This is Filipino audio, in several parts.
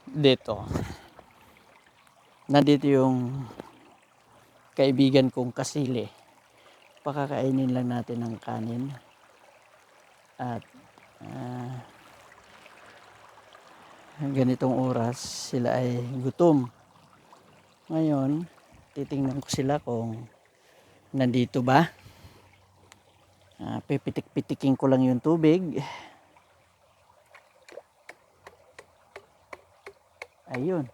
Dito. Nandito yung kaibigan kong kasili. Pakakainin lang natin ng kanin. At ganitong oras sila ay gutom. Ngayon, titingnan ko sila kung nandito ba. Pipitik-pitikin ko lang yung tubig. Ayun,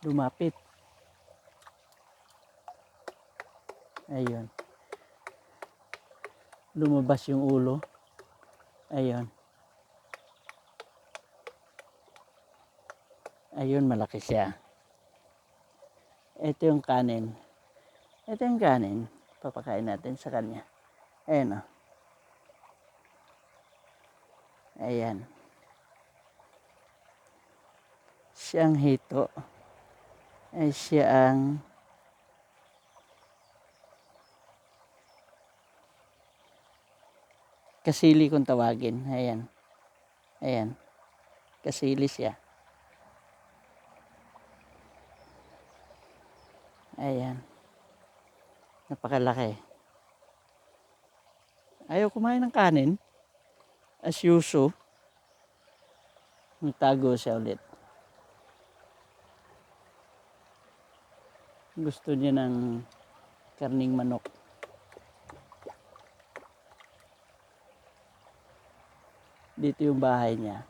lumapit. Ayun. Lumabas yung ulo. Ayun. Ayun, malaki siya. Ito yung kanin. Ito yung kanin. Papakain natin sa kanya. Ayan o. Ayan. Siyang hito. Ay siya ang kasili kung tawagin. Ayan. Ayan. Kasili siya. Ayan. Napakalaki. Ayaw kumain ng kanin. As usual. Nagtago siya ulit. Gusto niya ng karning manok. Dito yung bahay niya.